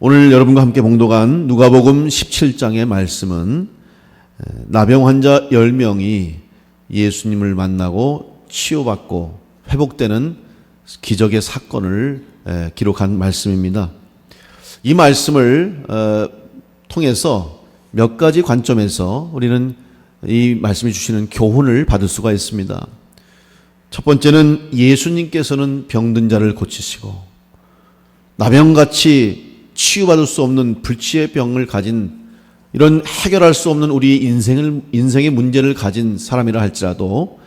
오늘 여러분과 함께 봉독한 누가복음 17장의 말씀은 나병 환자 10명이 예수님을 만나고 치유받고 회복되는 기적의 사건을 기록한 말씀입니다. 이 말씀을 통해서 몇 가지 관점에서 우리는 이 말씀이 주시는 교훈을 받을 수가 있습니다. 첫 번째는 예수님께서는 병든 자를 고치시고 나병같이 치유받을 수 없는 불치의 병을 가진 이런 해결할 수 없는 우리 인생의 문제를 가진 사람이라 할지라도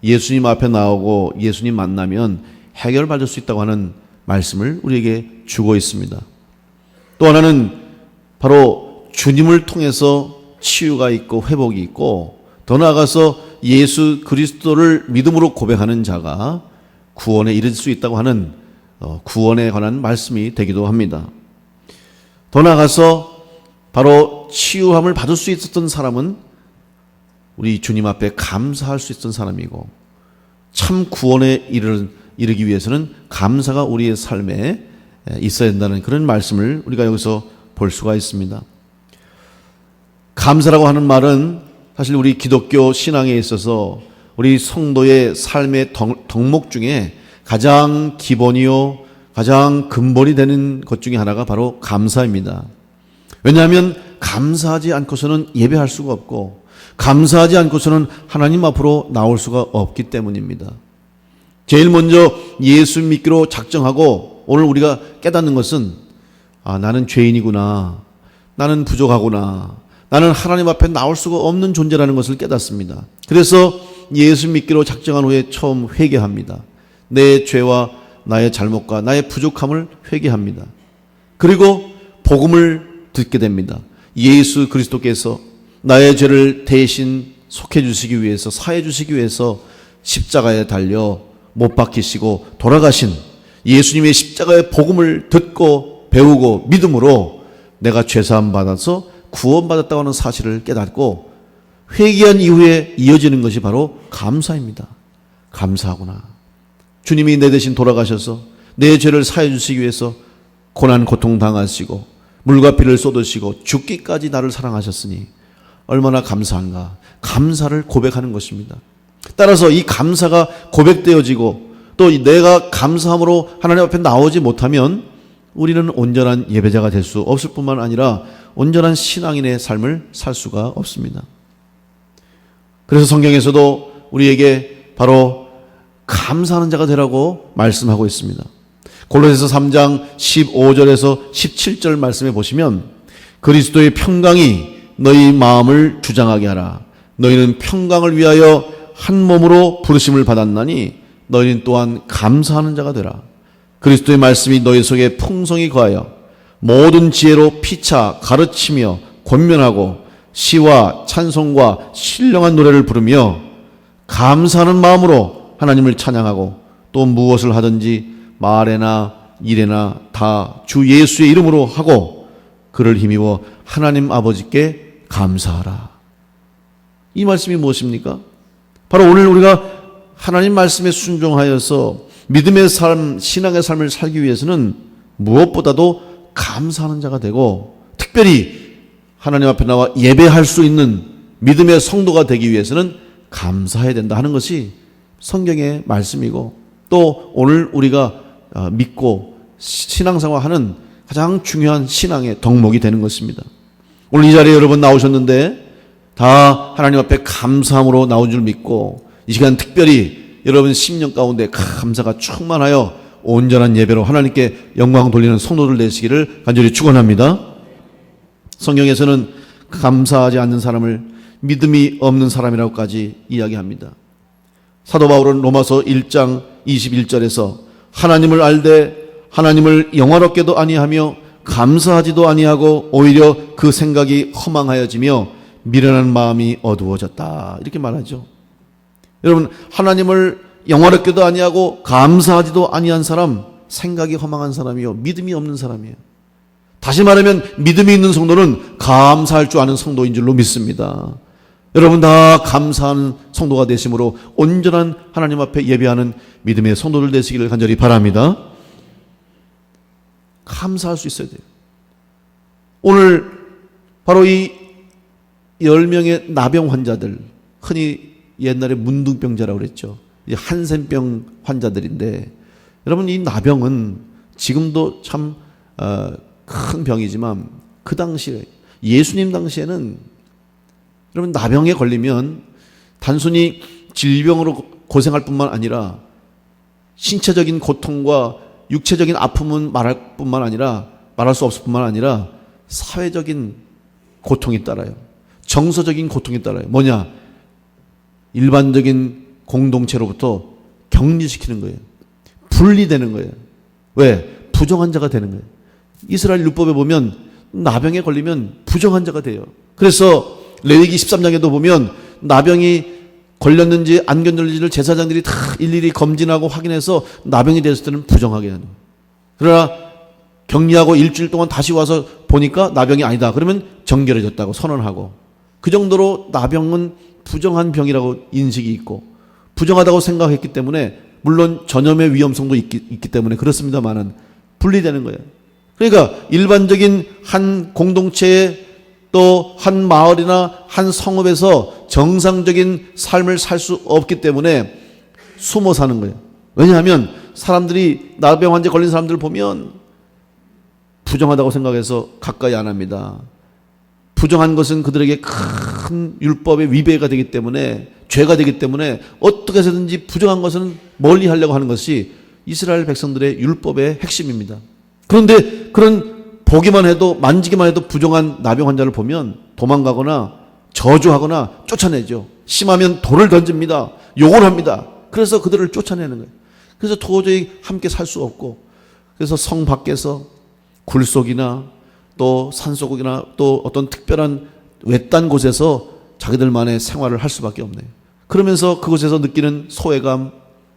예수님 앞에 나오고 예수님 만나면 해결받을 수 있다고 하는 말씀을 우리에게 주고 있습니다. 또 하나는 바로 주님을 통해서 치유가 있고 회복이 있고 더 나아가서 예수 그리스도를 믿음으로 고백하는 자가 구원에 이를 수 있다고 하는 구원에 관한 말씀이 되기도 합니다. 더 나아가서 바로 치유함을 받을 수 있었던 사람은 우리 주님 앞에 감사할 수 있었던 사람이고 참 구원에 이르기 위해서는 감사가 우리의 삶에 있어야 된다는 그런 말씀을 우리가 여기서 볼 수가 있습니다. 감사라고 하는 말은 사실 우리 기독교 신앙에 있어서 우리 성도의 삶의 덕목 중에 가장 기본이요 가장 근본이 되는 것 중에 하나가 바로 감사입니다. 왜냐하면 감사하지 않고서는 예배할 수가 없고 감사하지 않고서는 하나님 앞으로 나올 수가 없기 때문입니다. 제일 먼저 예수 믿기로 작정하고 오늘 우리가 깨닫는 것은 나는 죄인이구나, 나는 부족하구나, 나는 하나님 앞에 나올 수가 없는 존재라는 것을 깨닫습니다. 그래서 예수 믿기로 작정한 후에 처음 회개합니다. 내 죄와 나의 잘못과 나의 부족함을 회개합니다. 그리고 복음을 듣게 됩니다. 예수 그리스도께서 나의 죄를 대신 속해 주시기 위해서 사해 주시기 위해서 십자가에 달려 못 박히시고 돌아가신 예수님의 십자가의 복음을 듣고 배우고 믿음으로 내가 죄사함 받아서 구원받았다고 하는 사실을 깨닫고 회개한 이후에 이어지는 것이 바로 감사입니다. 감사하구나. 주님이 내 대신 돌아가셔서 내 죄를 사해 주시기 위해서 고난 고통 당하시고 물과 피를 쏟으시고 죽기까지 나를 사랑하셨으니 얼마나 감사한가. 감사를 고백하는 것입니다. 따라서 이 감사가 고백되어지고 또 내가 감사함으로 하나님 앞에 나오지 못하면 우리는 온전한 예배자가 될 수 없을 뿐만 아니라 온전한 신앙인의 삶을 살 수가 없습니다. 그래서 성경에서도 우리에게 바로 감사하는 자가 되라고 말씀하고 있습니다. 골로새서 3장 15절에서 17절 말씀에 보시면 그리스도의 평강이 너희 마음을 주장하게 하라. 너희는 평강을 위하여 한 몸으로 부르심을 받았나니 너희는 또한 감사하는 자가 되라. 그리스도의 말씀이 너희 속에 풍성히 거하여 모든 지혜로 피차 가르치며 권면하고 시와 찬송과 신령한 노래를 부르며 감사하는 마음으로 하나님을 찬양하고 또 무엇을 하든지 말에나 일에나 다 주 예수의 이름으로 하고 그를 힘입어 하나님 아버지께 감사하라. 이 말씀이 무엇입니까? 바로 오늘 우리가 하나님 말씀에 순종하여서 믿음의 삶, 신앙의 삶을 살기 위해서는 무엇보다도 감사하는 자가 되고 특별히 하나님 앞에 나와 예배할 수 있는 믿음의 성도가 되기 위해서는 감사해야 된다 하는 것이 성경의 말씀이고 또 오늘 우리가 믿고 신앙생활하는 가장 중요한 신앙의 덕목이 되는 것입니다. 오늘 이 자리에 여러분 나오셨는데 다 하나님 앞에 감사함으로 나온 줄 믿고 이 시간 특별히 여러분 심령 가운데 감사가 충만하여 온전한 예배로 하나님께 영광 돌리는 성도들 되시기를 간절히 축원합니다. 성경에서는 감사하지 않는 사람을 믿음이 없는 사람이라고까지 이야기합니다. 사도 바울은 로마서 1장 21절에서 하나님을 알되 하나님을 영화롭게도 아니하며 감사하지도 아니하고 오히려 그 생각이 허망하여지며 미련한 마음이 어두워졌다 이렇게 말하죠. 여러분 하나님을 영화롭게도 아니하고 감사하지도 아니한 사람 생각이 허망한 사람이요 믿음이 없는 사람이에요. 다시 말하면 믿음이 있는 성도는 감사할 줄 아는 성도인 줄로 믿습니다. 여러분 다 감사하는 성도가 되심으로 온전한 하나님 앞에 예배하는 믿음의 성도들 되시기를 간절히 바랍니다. 감사할 수 있어야 돼요. 오늘 바로 이 10명의 나병 환자들, 흔히 옛날에 문둥병자라고 그랬죠. 한센병 환자들인데, 여러분 이 나병은 지금도 참 큰 병이지만 그 당시에, 예수님 당시에는 여러분 나병에 걸리면 단순히 질병으로 고생할 뿐만 아니라 신체적인 고통과 육체적인 아픔은 말할 수 없을 뿐만 아니라 사회적인 고통이 따라요. 정서적인 고통이 따라요. 뭐냐? 일반적인 공동체로부터 격리시키는 거예요. 분리되는 거예요. 왜? 부정한 자가 되는 거예요. 이스라엘 율법에 보면 나병에 걸리면 부정한 자가 돼요. 그래서 레위기 13장에도 보면 나병이 걸렸는지 안 걸렸는지를 제사장들이 다 일일이 검진하고 확인해서 나병이 됐을 때는 부정하게 하는 거예요. 그러나 격리하고 일주일 동안 다시 와서 보니까 나병이 아니다. 그러면 정결해졌다고 선언하고, 그 정도로 나병은 부정한 병이라고 인식이 있고 부정하다고 생각했기 때문에, 물론 전염의 위험성도 있기 때문에 그렇습니다만은 분리되는 거예요. 그러니까 일반적인 한 공동체에 또 한 마을이나 한 성읍에서 정상적인 삶을 살 수 없기 때문에 숨어 사는 거예요. 왜냐하면 사람들이 나병 환자에 걸린 사람들을 보면 부정하다고 생각해서 가까이 안 합니다. 부정한 것은 그들에게 큰 율법의 위배가 되기 때문에, 죄가 되기 때문에 어떻게 해서든지 부정한 것은 멀리 하려고 하는 것이 이스라엘 백성들의 율법의 핵심입니다. 그런데 그런 보기만 해도, 만지기만 해도 부정한 나병 환자를 보면 도망가거나 저주하거나 쫓아내죠. 심하면 돌을 던집니다. 욕을 합니다. 그래서 그들을 쫓아내는 거예요. 그래서 도저히 함께 살 수 없고, 그래서 성 밖에서 굴속이나 또 산속이나 또 어떤 특별한 외딴 곳에서 자기들만의 생활을 할 수밖에 없네요. 그러면서 그곳에서 느끼는 소외감,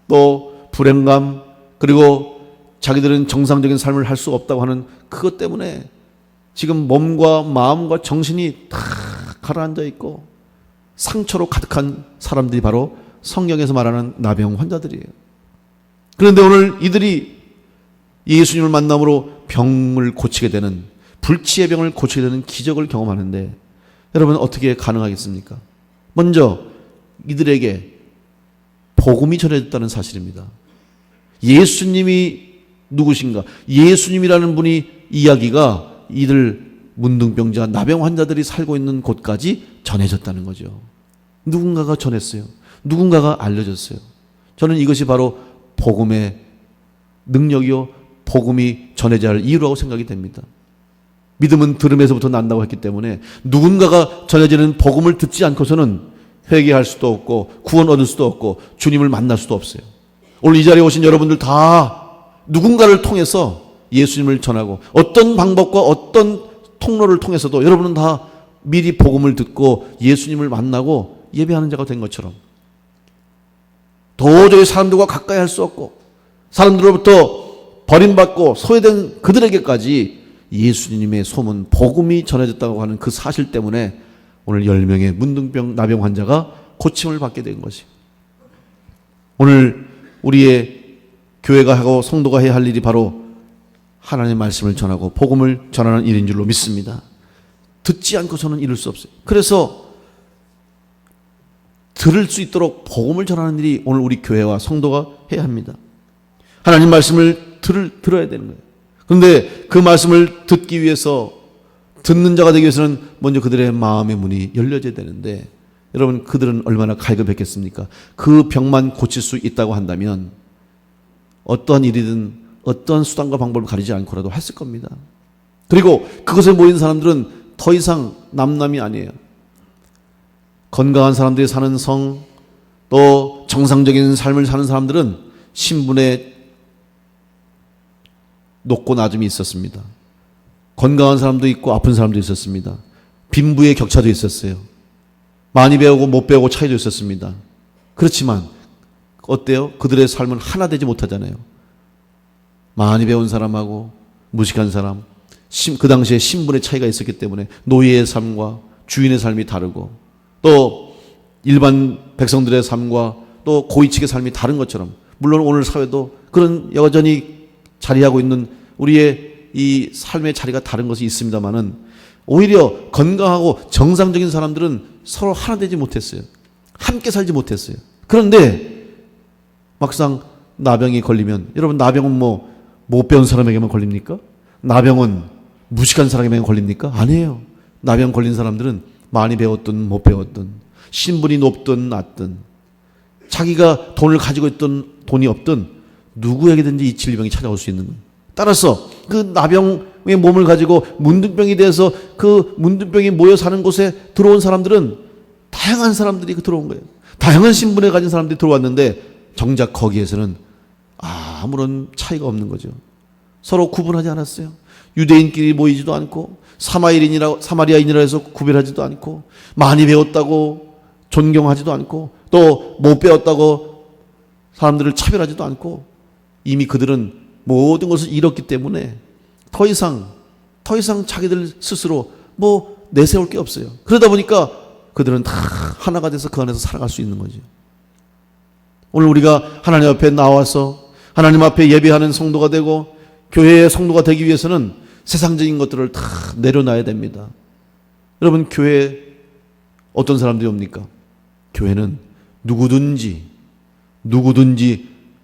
또 불행감, 그리고 자기들은 정상적인 삶을 할 수 없다고 하는 그것 때문에 지금 몸과 마음과 정신이 다 가라앉아 있고 상처로 가득한 사람들이 바로 성경에서 말하는 나병 환자들이에요. 그런데 오늘 이들이 예수님을 만남으로 병을 고치게 되는, 불치의 병을 고치게 되는 기적을 경험하는데, 여러분 어떻게 가능하겠습니까? 먼저 이들에게 복음이 전해졌다는 사실입니다. 예수님이 누구신가? 예수님이라는 분이 이야기가 이들 문둥병자, 나병 환자들이 살고 있는 곳까지 전해졌다는 거죠. 누군가가 전했어요. 누군가가 알려줬어요. 저는 이것이 바로 복음의 능력이요, 복음이 전해져야 할 이유라고 생각이 됩니다. 믿음은 들음에서부터 난다고 했기 때문에 누군가가 전해지는 복음을 듣지 않고서는 회개할 수도 없고 구원 얻을 수도 없고 주님을 만날 수도 없어요. 오늘 이 자리에 오신 여러분들 다 누군가를 통해서 예수님을 전하고, 어떤 방법과 어떤 통로를 통해서도 여러분은 다 미리 복음을 듣고 예수님을 만나고 예배하는 자가 된 것처럼, 도저히 사람들과 가까이 할 수 없고 사람들로부터 버림받고 소외된 그들에게까지 예수님의 소문, 복음이 전해졌다고 하는 그 사실 때문에 오늘 10명의 문둥병, 나병 환자가 고침을 받게 된 것이에요. 오늘 우리의 교회가 하고 성도가 해야 할 일이 바로 하나님의 말씀을 전하고 복음을 전하는 일인 줄로 믿습니다. 듣지 않고서는 이룰 수 없어요. 그래서 들을 수 있도록 복음을 전하는 일이 오늘 우리 교회와 성도가 해야 합니다. 하나님 말씀을 들어야 되는 거예요. 그런데 그 말씀을 듣기 위해서, 듣는 자가 되기 위해서는 먼저 그들의 마음의 문이 열려져야 되는데, 여러분 그들은 얼마나 갈급했겠습니까? 그 병만 고칠 수 있다고 한다면 어떠한 일이든 어떠한 수단과 방법을 가리지 않고라도 했을 겁니다. 그리고 그것에 모인 사람들은 더 이상 남남이 아니에요. 건강한 사람들이 사는 성, 또 정상적인 삶을 사는 사람들은 신분의 높고 낮음이 있었습니다. 건강한 사람도 있고 아픈 사람도 있었습니다. 빈부의 격차도 있었어요. 많이 배우고 못 배우고 차이도 있었습니다. 그렇지만 어때요? 그들의 삶은 하나 되지 못하잖아요. 많이 배운 사람하고 무식한 사람, 그 당시에 신분의 차이가 있었기 때문에 노예의 삶과 주인의 삶이 다르고, 또 일반 백성들의 삶과 또 고위층의 삶이 다른 것처럼, 물론 오늘 사회도 그런 여전히 자리하고 있는 우리의 이 삶의 자리가 다른 것이 있습니다만은, 오히려 건강하고 정상적인 사람들은 서로 하나 되지 못했어요. 함께 살지 못했어요. 그런데 막상 나병이 걸리면, 여러분 나병은 뭐 못 배운 사람에게만 걸립니까? 나병은 무식한 사람에게만 걸립니까? 아니에요. 나병 걸린 사람들은 많이 배웠든 못 배웠든, 신분이 높든 낮든, 자기가 돈을 가지고 있든 돈이 없든 누구에게든지 이 질병이 찾아올 수 있는 거예요. 따라서 그 나병의 몸을 가지고 문둥병이 돼서 그 문둥병이 모여 사는 곳에 들어온 사람들은 다양한 사람들이 들어온 거예요. 다양한 신분을 가진 사람들이 들어왔는데 정작 거기에서는 아무런 차이가 없는 거죠. 서로 구분하지 않았어요. 유대인끼리 모이지도 않고 사마리아인이라 해서 구별하지도 않고 많이 배웠다고 존경하지도 않고 또 못 배웠다고 사람들을 차별하지도 않고 이미 그들은 모든 것을 잃었기 때문에 더 이상 자기들 스스로 뭐 내세울 게 없어요. 그러다 보니까 그들은 다 하나가 돼서 그 안에서 살아갈 수 있는 거죠. 오늘 우리가 하나님 앞에 나와서 하나님 앞에 예배하는 성도가 되고 교회의 성도가 되기 위해서는 세상적인 것들을 다 내려놔야 됩니다. 여러분 교회에 어떤 사람들이 옵니까? 교회는 누구든지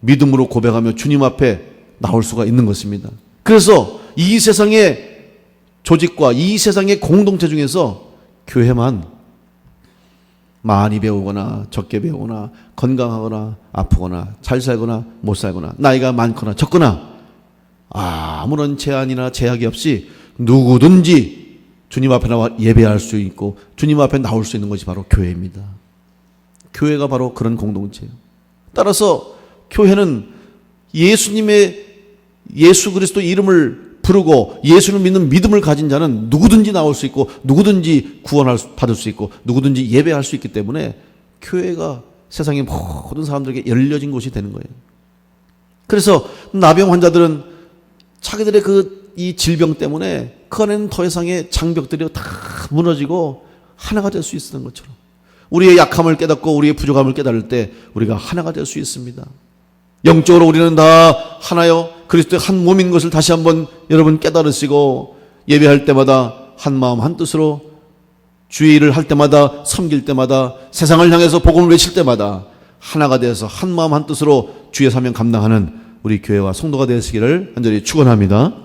믿음으로 고백하며 주님 앞에 나올 수가 있는 것입니다. 그래서 이 세상의 조직과 이 세상의 공동체 중에서 교회만 많이 배우거나 적게 배우거나 건강하거나 아프거나 잘 살거나 못 살거나 나이가 많거나 적거나 아무런 제한이나 제약이 없이 누구든지 주님 앞에 나와 예배할 수 있고 주님 앞에 나올 수 있는 것이 바로 교회입니다. 교회가 바로 그런 공동체예요. 따라서 교회는 예수 그리스도 이름을 부르고 예수를 믿는 믿음을 가진 자는 누구든지 나올 수 있고 누구든지 받을 수 있고 누구든지 예배할 수 있기 때문에 교회가 세상의 모든 사람들에게 열려진 곳이 되는 거예요. 그래서 나병 환자들은 자기들의 이 질병 때문에 그 안에는 더 이상의 장벽들이 다 무너지고 하나가 될 수 있었던 것처럼 우리의 약함을 깨닫고 우리의 부족함을 깨달을 때 우리가 하나가 될 수 있습니다. 영적으로 우리는 다 하나요 그리스도의 한 몸인 것을 다시 한번 여러분 깨달으시고 예배할 때마다 한 마음 한 뜻으로 주의 일을 할 때마다 섬길 때마다 세상을 향해서 복음을 외칠 때마다 하나가 되어서 한 마음 한 뜻으로 주의 사명 감당하는 우리 교회와 성도가 되시기를 간절히 축원합니다.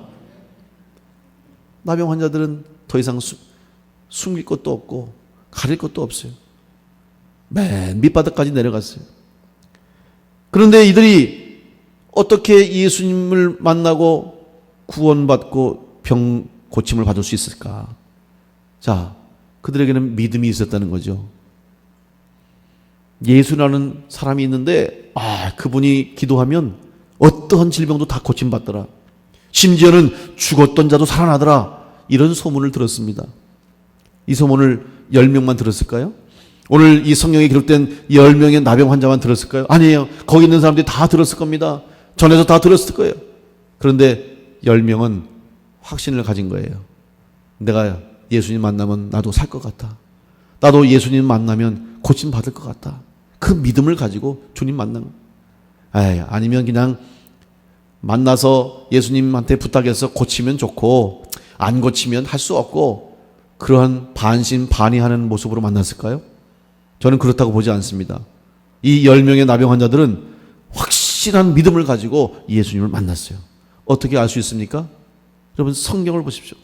나병 환자들은 더 이상 숨길 것도 없고 가릴 것도 없어요. 맨 밑바닥까지 내려갔어요. 그런데 이들이 어떻게 예수님을 만나고 구원받고 병 고침을 받을 수 있을까? 자, 그들에게는 믿음이 있었다는 거죠. 예수라는 사람이 있는데 그분이 기도하면 어떠한 질병도 다 고침받더라. 심지어는 죽었던 자도 살아나더라. 이런 소문을 들었습니다. 이 소문을 10명만 들었을까요? 오늘 이 성경에 기록된 10명의 나병 환자만 들었을까요? 아니에요. 거기 있는 사람들이 다 들었을 겁니다. 전에서 다 들었을 거예요. 그런데 10명은 확신을 가진 거예요. 내가 예수님 만나면 나도 살 것 같아. 나도 예수님 만나면 고침 받을 것 같다. 그 믿음을 가지고 주님 만난 거예요. 아니면 그냥 만나서 예수님한테 부탁해서 고치면 좋고 안 고치면 할 수 없고 그러한 반신반의하는 모습으로 만났을까요? 저는 그렇다고 보지 않습니다. 이 10명의 나병 환자들은 확실한 믿음을 가지고 예수님을 만났어요. 어떻게 알 수 있습니까? 여러분 성경을 보십시오.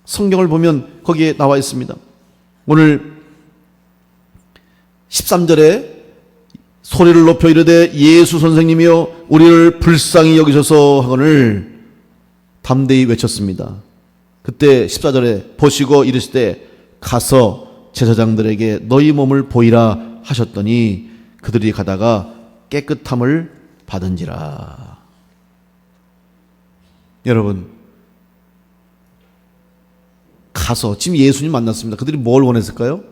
성경을 보면 거기에 나와 있습니다. 오늘 13절에 소리를 높여 이르되 예수 선생님이여 우리를 불쌍히 여기셔서 하거늘 담대히 외쳤습니다. 그때 14절에 보시고 이르시되 가서 제사장들에게 너희 몸을 보이라 하셨더니 그들이 가다가 깨끗함을 받은지라. 여러분 가서 지금 예수님 만났습니다. 그들이 뭘 원했을까요?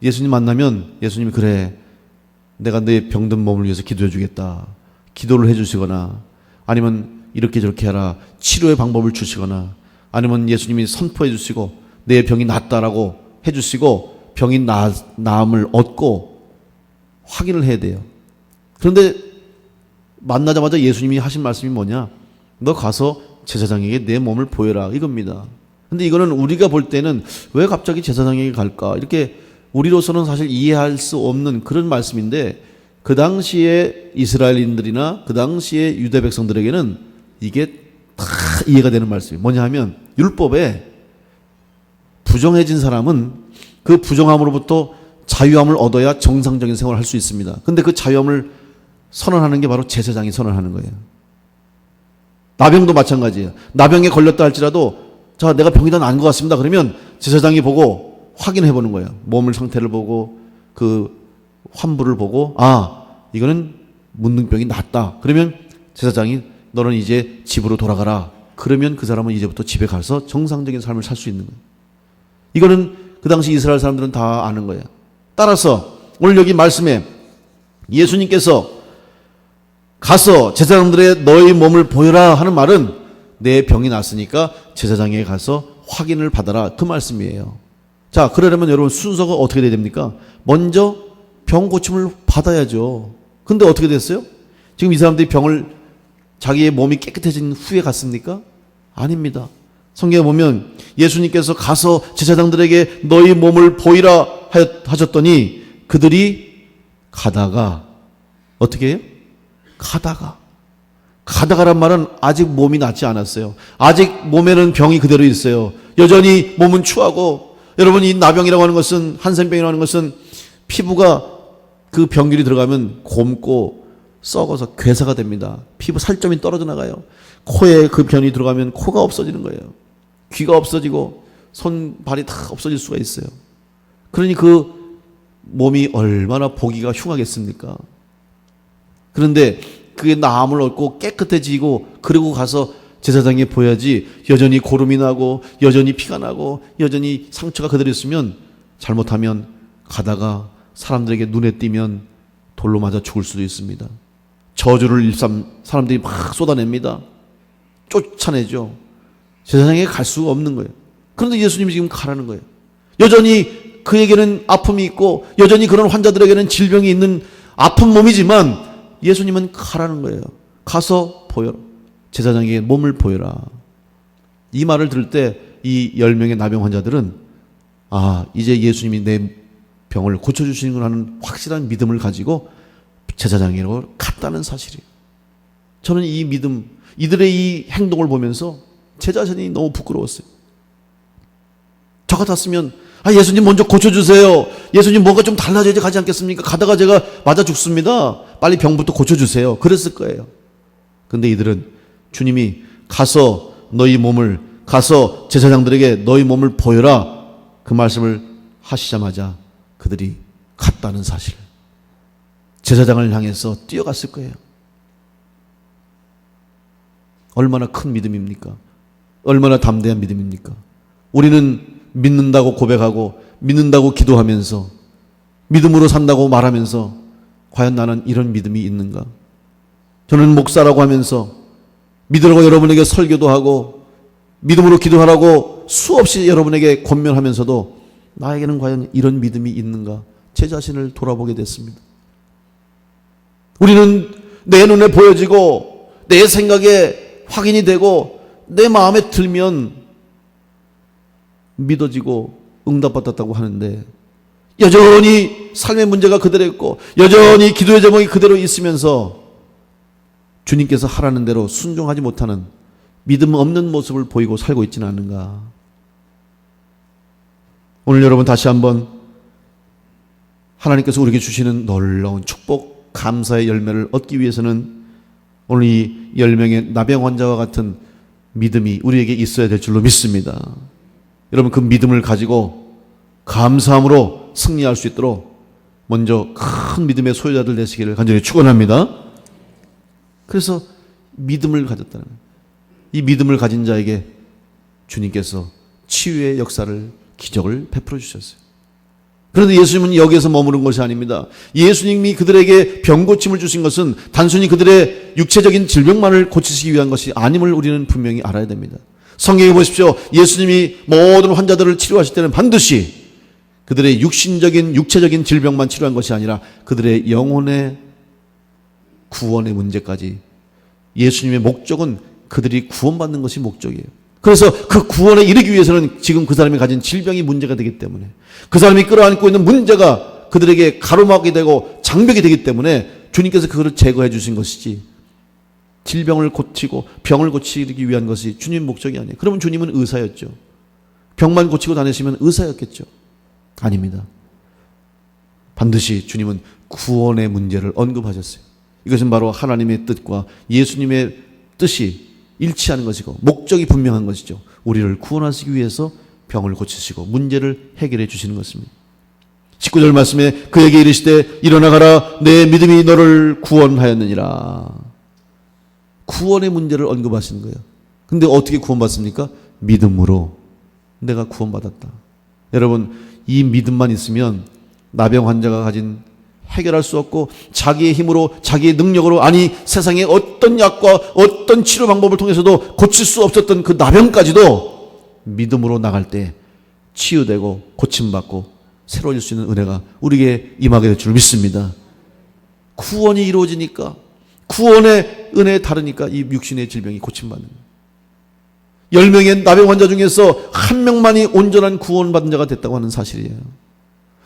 예수님 만나면 예수님이 그래 내가 내 병든 몸을 위해서 기도해 주겠다. 기도를 해 주시거나 아니면 이렇게 저렇게 하라 치료의 방법을 주시거나 아니면 예수님이 선포해 주시고 내 병이 낫다라고 해 주시고 병이 나음을 얻고 확인을 해야 돼요. 그런데 만나자마자 예수님이 하신 말씀이 뭐냐? 너 가서 제사장에게 내 몸을 보여라 이겁니다. 근데 이거는 우리가 볼 때는 왜 갑자기 제사장에게 갈까? 이렇게 우리로서는 사실 이해할 수 없는 그런 말씀인데, 그 당시에 이스라엘인들이나 그 당시에 유대 백성들에게는 이게 다 이해가 되는 말씀이에요. 뭐냐 하면, 율법에 부정해진 사람은 그 부정함으로부터 자유함을 얻어야 정상적인 생활을 할 수 있습니다. 근데 그 자유함을 선언하는 게 바로 제사장이 선언하는 거예요. 나병도 마찬가지예요. 나병에 걸렸다 할지라도, 자, 내가 병이 다 나은 것 같습니다. 그러면 제사장이 보고 확인해 보는 거예요. 몸을 상태를 보고 그 환부를 보고, 아, 이거는 문둥병이 낫다. 그러면 제사장이 너는 이제 집으로 돌아가라. 그러면 그 사람은 이제부터 집에 가서 정상적인 삶을 살 수 있는 거예요. 이거는 그 당시 이스라엘 사람들은 다 아는 거예요. 따라서 오늘 여기 말씀에 예수님께서 가서 제사장들의 너희 몸을 보여라 하는 말은, 내 병이 났으니까 제사장에게 가서 확인을 받아라, 그 말씀이에요. 자, 그러려면 여러분 순서가 어떻게 돼야 됩니까? 먼저 병 고침을 받아야죠. 근데 어떻게 됐어요? 지금 이 사람들이 병을, 자기의 몸이 깨끗해진 후에 갔습니까? 아닙니다. 성경에 보면 예수님께서 가서 제사장들에게 너희 몸을 보이라 하셨더니 그들이 가다가, 어떻게 해요? 가다가란 말은 아직 몸이 낫지 않았어요. 아직 몸에는 병이 그대로 있어요. 여전히 몸은 추하고, 여러분, 이 나병이라고 하는 것은, 한센병이라고 하는 것은 피부가 그 병균이 들어가면 곪고 썩어서 괴사가 됩니다. 피부 살점이 떨어져 나가요. 코에 그 병이 들어가면 코가 없어지는 거예요. 귀가 없어지고 손, 발이 다 없어질 수가 있어요. 그러니 그 몸이 얼마나 보기가 흉하겠습니까? 그런데 그게 나음을 얻고 깨끗해지고 그러고 가서 제사장에 보여야지, 여전히 고름이 나고 여전히 피가 나고 여전히 상처가 그대로 있으면, 잘못하면 가다가 사람들에게 눈에 띄면 돌로 맞아 죽을 수도 있습니다. 저주를 사람들이 막 쏟아냅니다. 쫓아내죠. 제사장에게 갈 수가 없는 거예요. 그런데 예수님이 지금 가라는 거예요. 여전히 그에게는 아픔이 있고 여전히 그런 환자들에게는 질병이 있는 아픈 몸이지만 예수님은 가라는 거예요. 가서 보여라. 제사장에게 몸을 보여라. 이 말을 들을 때 이 10명의 나병 환자들은, 아, 이제 예수님이 내 병을 고쳐주시는 하는 확실한 믿음을 가지고 제사장에게로 갔다는 사실이에요. 저는 이 믿음, 이들의 이 행동을 보면서 제 자신이 너무 부끄러웠어요. 저 같았으면, 아, 예수님 먼저 고쳐주세요. 예수님 뭔가 좀 달라져야 가지 않겠습니까? 가다가 제가 맞아 죽습니다. 빨리 병부터 고쳐주세요. 그랬을 거예요. 근데 이들은 주님이 가서 너희 몸을, 가서 제사장들에게 너희 몸을 보여라, 그 말씀을 하시자마자 그들이 갔다는 사실, 제사장을 향해서 뛰어갔을 거예요. 얼마나 큰 믿음입니까? 얼마나 담대한 믿음입니까? 우리는 믿는다고 고백하고 믿는다고 기도하면서 믿음으로 산다고 말하면서 과연 나는 이런 믿음이 있는가? 저는 목사라고 하면서 믿으라고 여러분에게 설교도 하고 믿음으로 기도하라고 수없이 여러분에게 권면하면서도 나에게는 과연 이런 믿음이 있는가? 제 자신을 돌아보게 됐습니다. 우리는 내 눈에 보여지고 내 생각에 확인이 되고 내 마음에 들면 믿어지고 응답받았다고 하는데, 여전히 삶의 문제가 그대로 있고 여전히 기도의 제목이 그대로 있으면서 주님께서 하라는 대로 순종하지 못하는 믿음 없는 모습을 보이고 살고 있지는 않은가? 오늘 여러분 다시 한번 하나님께서 우리에게 주시는 놀라운 축복, 감사의 열매를 얻기 위해서는 오늘 이 10명의 나병 환자와 같은 믿음이 우리에게 있어야 될 줄로 믿습니다. 여러분, 그 믿음을 가지고 감사함으로 승리할 수 있도록 먼저 큰 믿음의 소유자들 되시기를 간절히 축원합니다. 그래서 믿음을 가졌다는 거예요. 이 믿음을 가진 자에게 주님께서 치유의 역사를, 기적을 베풀어 주셨어요. 그런데 예수님은 여기에서 머무른 것이 아닙니다. 예수님이 그들에게 병고침을 주신 것은 단순히 그들의 육체적인 질병만을 고치시기 위한 것이 아님을 우리는 분명히 알아야 됩니다. 성경에 보십시오. 예수님이 모든 환자들을 치료하실 때는 반드시 그들의 육체적인 질병만 치료한 것이 아니라 그들의 영혼의 구원의 문제까지, 예수님의 목적은 그들이 구원받는 것이 목적이에요. 그래서 그 구원에 이르기 위해서는 지금 그 사람이 가진 질병이 문제가 되기 때문에, 그 사람이 끌어안고 있는 문제가 그들에게 가로막이 되고 장벽이 되기 때문에 주님께서 그것을 제거해 주신 것이지, 질병을 고치고 병을 고치기 위한 것이 주님 목적이 아니에요. 그러면 주님은 의사였죠. 병만 고치고 다니시면 의사였겠죠. 아닙니다. 반드시 주님은 구원의 문제를 언급하셨어요. 이것은 바로 하나님의 뜻과 예수님의 뜻이 일치하는 것이고 목적이 분명한 것이죠. 우리를 구원하시기 위해서 병을 고치시고 문제를 해결해 주시는 것입니다. 19절 말씀에 그에게 이르시되 일어나가라 내 믿음이 너를 구원하였느니라. 구원의 문제를 언급하시는 거예요. 근데 어떻게 구원받습니까? 믿음으로 내가 구원받았다. 여러분, 이 믿음만 있으면 나병 환자가 가진 해결할 수 없고 자기의 힘으로 자기의 능력으로, 아니 세상의 어떤 약과 어떤 치료 방법을 통해서도 고칠 수 없었던 그 나병까지도 믿음으로 나갈 때 치유되고 고침받고 새로워질 수 있는 은혜가 우리에게 임하게 될 줄 믿습니다. 구원이 이루어지니까, 구원의 은혜에 다르니까 이 육신의 질병이 고침받는 거예요. 10명의 나병 환자 중에서 1명만이 온전한 구원받은 자가 됐다고 하는 사실이에요.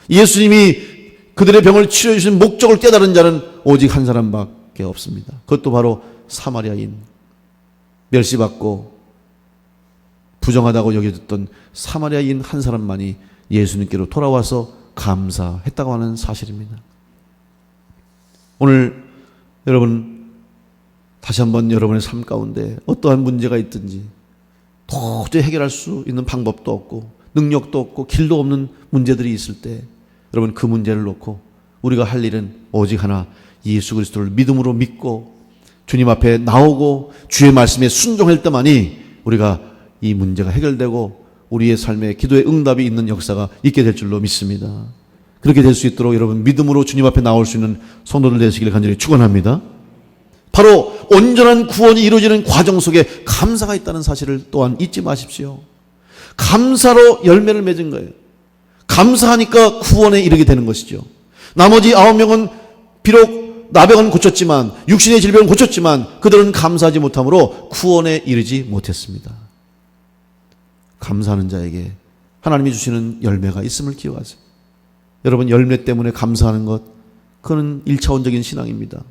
예수님이 그들의 병을 치료해 주신 목적을 깨달은 자는 오직 한 사람밖에 없습니다. 그것도 바로 사마리아인, 멸시받고 부정하다고 여겨졌던 사마리아인 한 사람만이 예수님께로 돌아와서 감사했다고 하는 사실입니다. 오늘 여러분 다시 한번 여러분의 삶 가운데 어떠한 문제가 있든지 도저히 해결할 수 있는 방법도 없고 능력도 없고 길도 없는 문제들이 있을 때 여러분 그 문제를 놓고 우리가 할 일은 오직 하나, 예수 그리스도를 믿음으로 믿고 주님 앞에 나오고 주의 말씀에 순종할 때만이 우리가 이 문제가 해결되고 우리의 삶에 기도의 응답이 있는 역사가 있게 될 줄로 믿습니다. 그렇게 될 수 있도록 여러분 믿음으로 주님 앞에 나올 수 있는 성도들 되시기를 간절히 축원합니다. 바로 온전한 구원이 이루어지는 과정 속에 감사가 있다는 사실을 또한 잊지 마십시오. 감사로 열매를 맺은 거예요. 감사하니까 구원에 이르게 되는 것이죠. 나머지 9명은 비록 나병은 고쳤지만, 육신의 질병은 고쳤지만 그들은 감사하지 못함으로 구원에 이르지 못했습니다. 감사하는 자에게 하나님이 주시는 열매가 있음을 기억하세요. 여러분, 열매 때문에 감사하는 것, 그건 1차원적인 신앙입니다.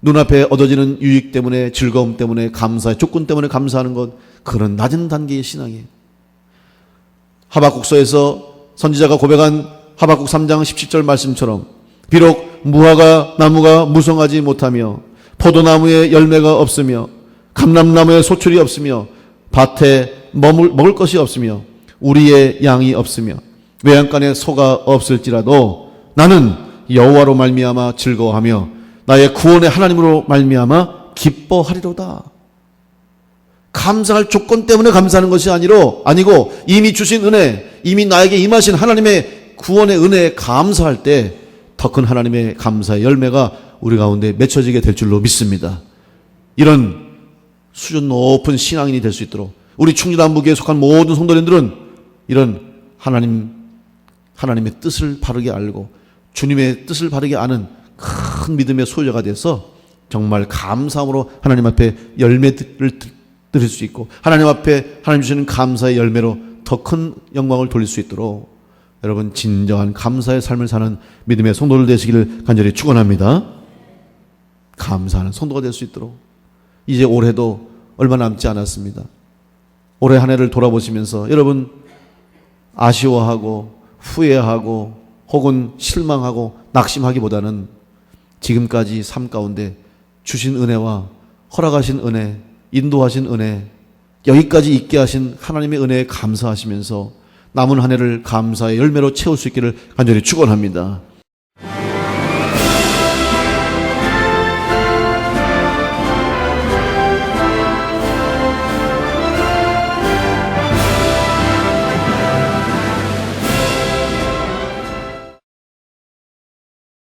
눈앞에 얻어지는 유익 때문에, 즐거움 때문에, 감사의 조건 때문에 감사하는 것, 그런 낮은 단계의 신앙이에요. 하박국서에서 선지자가 고백한 하박국 3장 17절 말씀처럼 비록 무화과 나무가 무성하지 못하며 포도나무에 열매가 없으며 감람나무에 소출이 없으며 밭에 먹을 것이 없으며 우리의 양이 없으며 외양간에 소가 없을지라도 나는 여호와로 말미암아 즐거워하며 나의 구원의 하나님으로 말미암아 기뻐하리로다. 감사할 조건 때문에 감사하는 것이 아니고 이미 주신 은혜, 이미 나에게 임하신 하나님의 구원의 은혜에 감사할 때 더 큰 하나님의 감사의 열매가 우리 가운데 맺혀지게 될 줄로 믿습니다. 이런 수준 높은 신앙인이 될 수 있도록 우리 충주남북에 속한 모든 성도님들은 이런 하나님의 뜻을 바르게 알고 주님의 뜻을 바르게 아는 큰 믿음의 소유자가 돼서 정말 감사함으로 하나님 앞에 열매를 드릴 수 있고 하나님 앞에 하나님 주시는 감사의 열매로 더 큰 영광을 돌릴 수 있도록 여러분 진정한 감사의 삶을 사는 믿음의 성도들 되시기를 간절히 축원합니다. 감사하는 성도가 될 수 있도록 이제 올해도 얼마 남지 않았습니다. 올해 한 해를 돌아보시면서 여러분 아쉬워하고 후회하고 혹은 실망하고 낙심하기보다는 지금까지 삶 가운데 주신 은혜와 허락하신 은혜, 인도하신 은혜, 여기까지 있게 하신 하나님의 은혜에 감사하시면서 남은 한 해를 감사의 열매로 채울 수 있기를 간절히 축원합니다.